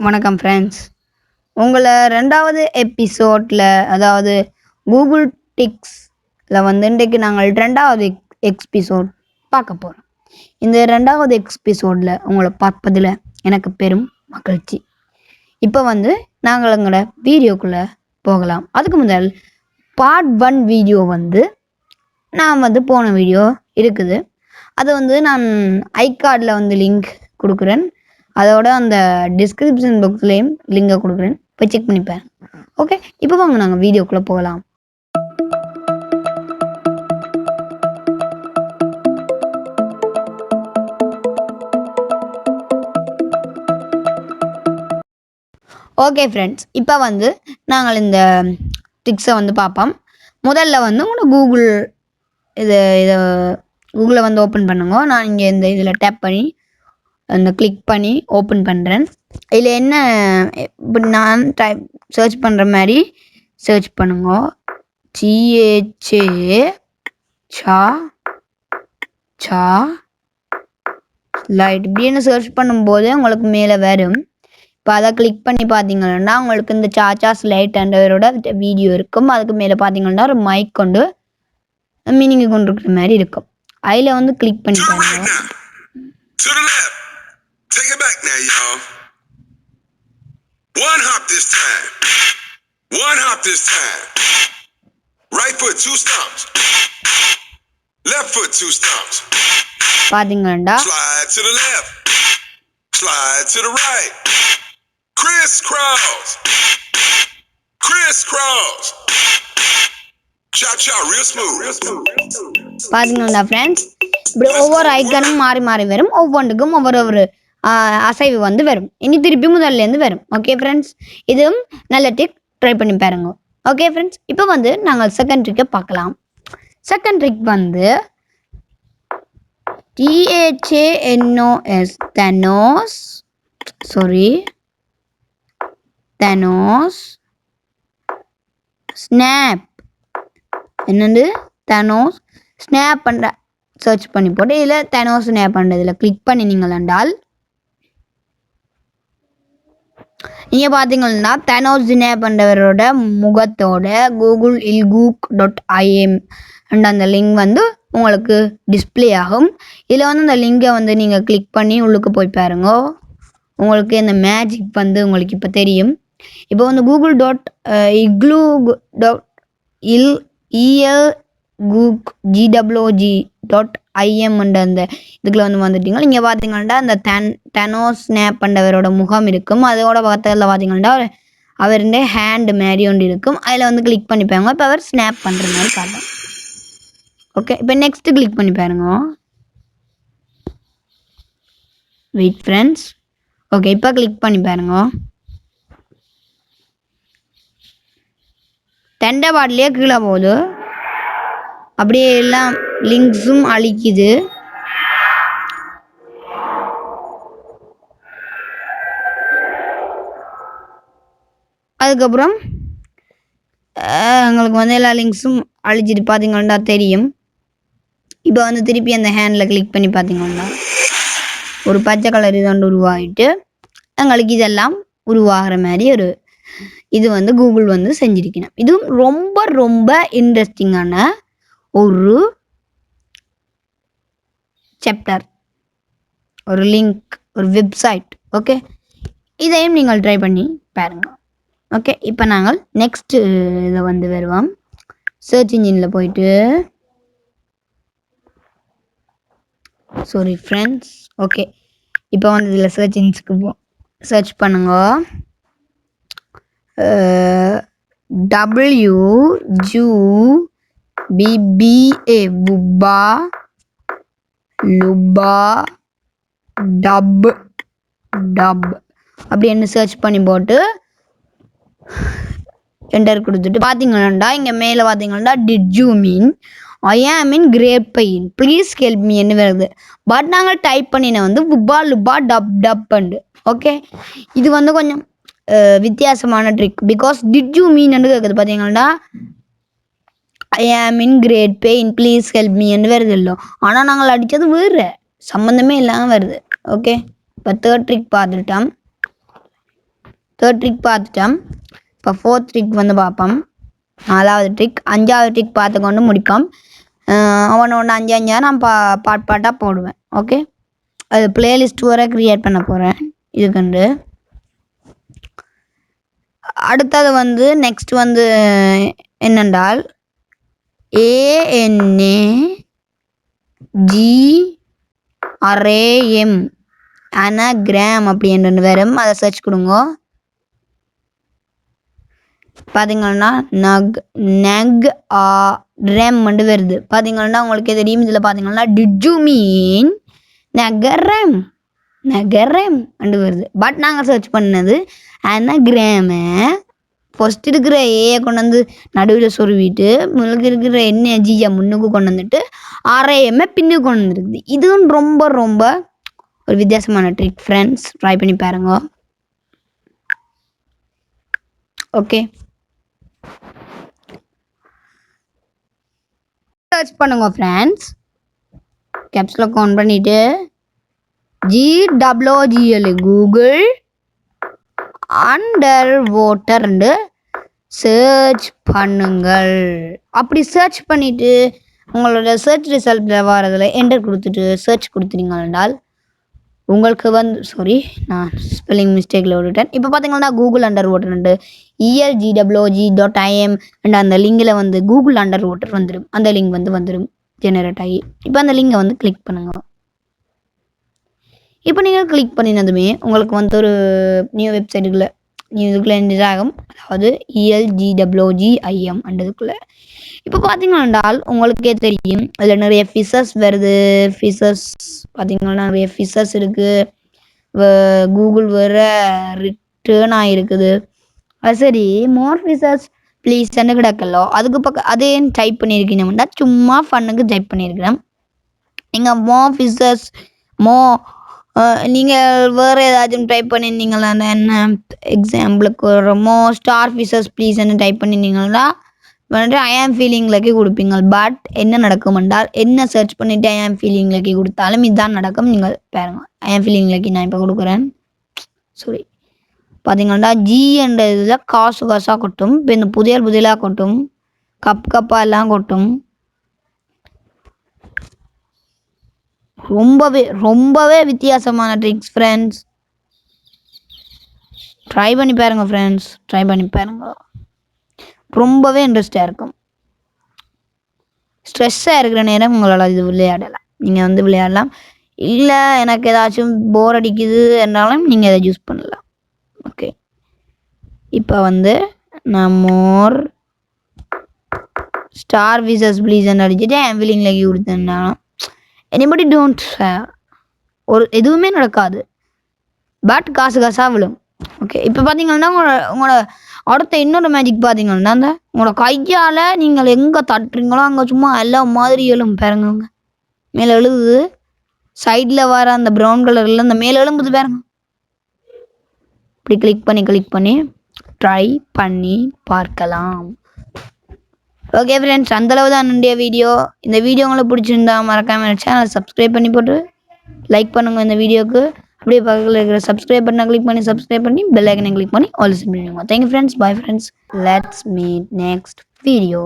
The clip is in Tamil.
வணக்கம் ஃப்ரெண்ட்ஸ். உங்களை 2வது எபிசோடில், அதாவது கூகுள் டிக்ஸில் வந்து இன்றைக்கு நாங்கள் 2வது எபிசோட் பார்க்க போகிறோம். இந்த 2வது எபிசோடில் உங்களை பார்ப்பதில் எனக்கு பெரும் மகிழ்ச்சி. இப்போ வந்து நாங்கள் எங்களோட வீடியோக்குள்ளே போகலாம். அதுக்கு முதல் பார்ட் 1 வீடியோ வந்து நான் வந்து போன வீடியோ இருக்குது. அது வந்து நான் ஐகார்டில் வந்து லிங்க் கொடுக்குறேன். அதோட அந்த டிஸ்கிரிப்ஷன் பாக்ஸ்லேயும் லிங்கை கொடுக்குறேன், போய் செக் பண்ணிப்பேன். ஓகே, இப்போ வாங்க நாங்கள் வீடியோக்குள்ளே போகலாம். ஓகே ஃப்ரெண்ட்ஸ், இப்போ வந்து நாங்கள் இந்த ட்ரிக்ஸை வந்து பார்ப்போம். முதல்ல வந்து உங்களோட இதை கூகுளை வந்து ஓப்பன் பண்ணுங்க. நான் இங்கே இந்த இதில் டேப் பண்ணி அந்த கிளிக் பண்ணி ஓப்பன் பண்ணுறேன். இதில் என்ன இப்போ நான் சர்ச் பண்ணுற மாதிரி சர்ச் பண்ணுங்க. சிஹெச்ஏ சா சா லைட் இப்படின்னு சர்ச் பண்ணும்போது உங்களுக்கு மேலே வரும். இப்போ அதை கிளிக் பண்ணி பார்த்தீங்கன்னா உங்களுக்கு இந்த சாச்சா ஸ்லைட் அண்டவரோட வீடியோ இருக்கும். அதுக்கு மேலே பார்த்தீங்கன்னா ஒரு மைக் கொண்டு மீனிங்கை கொண்டு இருக்கிற மாதிரி இருக்கும். அதில் வந்து கிளிக் பண்ணி பாருங்க. Take it back now, y'all. One hop this time. One hop this time. Right foot, 2 stomps. Left foot, 2 stomps. பாத்தீங்களா? Slide to the left. Slide to the right. Crisscross. Crisscross. Cha-cha, real smooth. பாத்தீங்களா ஃப்ரெண்ட்ஸ்? இப்படி ஒவ்வொரு ஐக்கனும் மாறி மாறி வரும். ஒவ்வொன்றுக்கும் ஒவ்வொரு அசைவு வந்து வரும். இனி திருப்பி முதல்லேருந்து வரும். ஓகே ஃப்ரெண்ட்ஸ், இதுவும் நல்ல டிக், ட்ரை பண்ணி பாருங்க. ஓகே ஃப்ரெண்ட்ஸ், இப்போ வந்து நாங்கள் செகண்ட் ட்ரிக்கை பார்க்கலாம். செகண்ட் ட்ரிக் வந்து THANOS Thanos ஸ்னாப். என்னது? Thanos ஸ்னாப் பண்ணுற சர்ச் பண்ணி போட்டு இதில் Thanos ஸ்னாப் பண்ணுறதில் கிளிக் பண்ணினீங்கள் என்றால் நீங்கள் பார்த்தீங்கன்னா Thanos ஸ்னாப் பண்ணுறவரோட முகத்தோட google.im அந்த லிங்க் வந்து உங்களுக்கு டிஸ்பிளே ஆகும். இதில் வந்து அந்த லிங்கை வந்து நீங்கள் கிளிக் பண்ணி உள்ளுக்கு போய் பாருங்க. உங்களுக்கு இந்த மேஜிக் வந்து உங்களுக்கு இப்போ தெரியும். இப்போ வந்து google.glog.im அந்த இதுக்குள்ள வந்து வந்துட்டீங்க. இங்கே பார்த்தீங்கன்னா அந்த Thanos ஸ்னாப் பண்ணவரோட முகம் இருக்கும். அதோட பக்கத்தில் பார்த்தீங்கன்னா அவருடைய ஹேண்ட் மாதிரி ஒன்று இருக்கும். அதில் வந்து கிளிக் பண்ணிப்பாங்க. இப்போ அவர் ஸ்னாப் பண்ணுற மாதிரி காட்டும். ஓகே, இப்போ நெக்ஸ்ட் கிளிக் பண்ணி பாருங்க. Wait friends. ஓகே, இப்போ கிளிக் பண்ணி பாருங்க. தண்டவாடிலே கீழே போகுது. அப்படியே எல்லாம் லிங்க்ஸும் அழிக்குது. அதுக்கப்புறம் எங்களுக்கு வந்து எல்லா லிங்க்ஸும் அழிச்சிட்டு பார்த்தீங்கன்னா தெரியும். இப்போ வந்து திருப்பி அந்த ஹேண்டில் கிளிக் பண்ணி பார்த்தீங்கன்னா ஒரு பச்சை கலர் இதொன்று உருவாகிட்டு எங்களுக்கு இதெல்லாம் உருவாகிற மாதிரி ஒரு இது வந்து கூகுள் வந்து செஞ்சிருக்கணும். இதுவும் ரொம்ப ரொம்ப இன்ட்ரெஸ்டிங்கான ஒரு சாப்டர், ஒரு லிங்க், ஒரு வெப்சைட். ஓகே, இதையும் நீங்கள் ட்ரை பண்ணி பாருங்க. ஓகே, இப்போ நாங்கள் நெக்ஸ்ட் இதை வந்து வருவோம். சர்ச் இன்ஜினில் போயிட்டு சாரி ஃப்ரெண்ட்ஸ். ஓகே, இப்போ வந்து இதில் சர்ச் இன்ஜினுக்கு சர்ச் பண்ணுங்க. WUBBA புப்பா லுபா டப் அப்படின்னு சர்ச் பண்ணி போட்டு என்டர் கொடுத்துட்டு பார்த்தீங்கன்னா இங்கே மேலே பார்த்தீங்கன்னா did you mean I am in great pain please help me என்ன வருது. பட் நாங்கள் டைப் பண்ணின வந்து புப்பா லுபா டப் அண்டு. ஓகே, இது வந்து கொஞ்சம் வித்தியாசமான trick. Because did you mean கேட்குது பார்த்தீங்கன்னா I am in great pain please help me என்று வருது இல்லை. ஆனால் நாங்கள் அடித்தது வேறு, சம்மந்தமே இல்லாமல் வருது. ஓகே, இப்போ தேர்ட் ட்ரிக் பார்த்துட்டோம். தேர்ட் ட்ரிக் பார்த்துட்டோம். இப்போ ஃபோர்த் ட்ரிக் வந்து பார்ப்போம். 4வது ட்ரிக். 5வது ட்ரிக் பார்த்து கொண்டு முடிப்போம். ஒன்று 5 நான் பாட்டாக போடுவேன். ஓகே, அது பிளேலிஸ்ட் வர க்ரியேட் பண்ண போகிறேன் இதுக்கண்டு. அடுத்தது வந்து நெக்ஸ்ட் வந்து என்னென்றால் ANAGRAM அனாகிராம் அப்படின்றது வரும். அதை சர்ச் கொடுங்க. பார்த்தீங்கன்னா நெக் வருது. பார்த்தீங்கன்னா உங்களுக்கு தெரியும். இதில் பார்த்தீங்கன்னா டிட் யூ மீன் நகரம் வருது. பட் நாங்கள் சர்ச் பண்ணது அனாகிராமை ஃபர்ஸ்ட் இருக்கிற ஏயை கொண்டு வந்து நடுவில் சொருவிட்டு முன்னுக்கு இருக்கிற NAGயை முன்னுக்கு கொண்டு வந்துட்டு RAM பின்னுக்கு கொண்டு வந்துருக்குது. இதுவும் ரொம்ப ரொம்ப ஒரு வித்தியாசமான ட்ரிக் ஃப்ரெண்ட்ஸ். ட்ரை பண்ணி பாருங்க. ஓகே, சர்ச் பண்ணுங்க ஃப்ரெண்ட்ஸ். கேப்ஸ்ல ஆன் பண்ணிட்டு GWGL Google under water search பண்ணுங்கள். அப்படி சர்ச் பண்ணிட்டு உங்களோட சர்ச் ரிசல்ட்டில் வரதில் என்டர் கொடுத்துட்டு சர்ச் கொடுத்துட்டீங்கன்னால் உங்களுக்கு வந்து நான் ஸ்பெல்லிங் மிஸ்டேக்கில் விட்டுட்டேன். இப்போ பார்த்தீங்கன்னா Google under water ELGWG.IM and அந்த லிங்கில் வந்து கூகுள் அண்டர் வாட்டர் வந்துடும். அந்த லிங்க் வந்துடும் ஜெனரேட் ஆகி. இப்போ அந்த லிங்கை வந்து கிளிக் பண்ணுங்க. இப்போ நீங்கள் கிளிக் பண்ணினதுமே உங்களுக்கு வந்து ஒரு நியூ வெப்சைட்டுக்குள்ளே என்டர் ஆகும். அதாவது ELGWGIM அண்டதுக்குள்ளே. இப்போ பார்த்தீங்கன்னா உங்களுக்கே தெரியும் அதில் நிறைய ஃபிஷஸ் வருது. ஃபிஷஸ் பார்த்தீங்கன்னா நிறைய ஃபிஷஸ் இருக்குது. கூகுள் வேற ரிட்டர்ன் ஆகிருக்குது. அது சரி, மோர் ஃபிஷஸ் ப்ளீஸ் என்ன கிடக்கலோ அதுக்கு பக்கம் அதே டைப் பண்ணியிருக்கீங்கன்னா சும்மா ஃபன்னுக்கு டைப் பண்ணியிருக்கிறேன். நீங்கள் ஃபிஷஸ் நீங்கள் வேறு ஏதாச்சும் டைப் பண்ணியிருந்தீங்களா? என்ன எக்ஸாம்பிளுக்கு ஒரு ஸ்டார் ஃபிஷஸ் ப்ளீஸ்ன்னு டைப் பண்ணியிருந்தீங்கன்னா வந்துட்டு ஐ ஆம் ஃபீலிங் லக்கி கொடுப்பீங்க. பட் என்ன நடக்கும் என்றால் என்ன சர்ச் பண்ணிவிட்டு ஐ ஆம் ஃபீலிங் லக்கி கொடுத்தாலும் இதுதான் நடக்கும். நீங்கள் பாருங்க, ஐ ஆம் ஃபீலிங் லக்கி நான் இப்போ கொடுக்குறேன். பார்த்தீங்கன்னா ஜி என்ற இதில் காசாக கொட்டும். இப்போ இந்த புதியலாக கொட்டும், கப்பாக எல்லாம் கொட்டும். ரொம்பவே வித்தியாசமான ட்ரிக்ஸ் ஃப்ரெண்ட்ஸ். ட்ரை பண்ணி பாருங்க ஃப்ரெண்ட்ஸ். ட்ரை பண்ணி பாருங்க. ரொம்பவே இன்ட்ரெஸ்டாக இருக்கும். ஸ்ட்ரெஸ்ஸாக இருக்கிற நேரம் உங்களால் இது விளையாடலாம். நீங்கள் வந்து விளையாடலாம். இல்லை எனக்கு ஏதாச்சும் போர் அடிக்குது என்றாலும் நீங்கள் அதை யூஸ் பண்ணலாம். ஓகே, இப்போ வந்து நான் மோர் ஸ்டார் விசஸ் ப்ளீஸ்ன்னு அடிச்சுட்டு என் ஃபீலிங் லக்கி கொடுத்தேன்னாலும் எனிபடி டோன்ட் ஒரு எதுவுமே நடக்காது. பட் காசாக விழும். ஓகே, இப்போ பார்த்தீங்கன்னா உங்களோட அடுத்த இன்னொரு மேஜிக் பார்த்தீங்கன்னா அந்த உங்களோட கையால் நீங்கள் எங்கே தட்டுறீங்களோ அங்கே சும்மா எல்லா மாதிரி எழும்பு பாருங்க. மேலே எழுதுது. சைடில் வர அந்த ப்ரௌன் கலரில் அந்த மேலே எழும்புது பாருங்க. இப்படி கிளிக் பண்ணி ட்ரை பண்ணி பார்க்கலாம். ஓகே ஃப்ரெண்ட்ஸ், அந்தளவு தான் என்னுடைய வீடியோ. இந்த வீடியோ உங்களுக்கு பிடிச்சிருந்தா மறக்காமல் சேனலை சப்ஸ்கிரைப் பண்ணி போட்டு லைக் பண்ணுங்கள் இந்த வீடியோக்கு. அப்படியே பக்கத்தில் இருக்கிற சப்ஸ்கிரைப் பண்ண சப்ஸ்கிரைப் பண்ணி பெல் ஐக்கனை கிளிக் பண்ணி ஆல் செட் பண்ணிடுங்க. Thank you friends. Bye friends. Let's meet next video.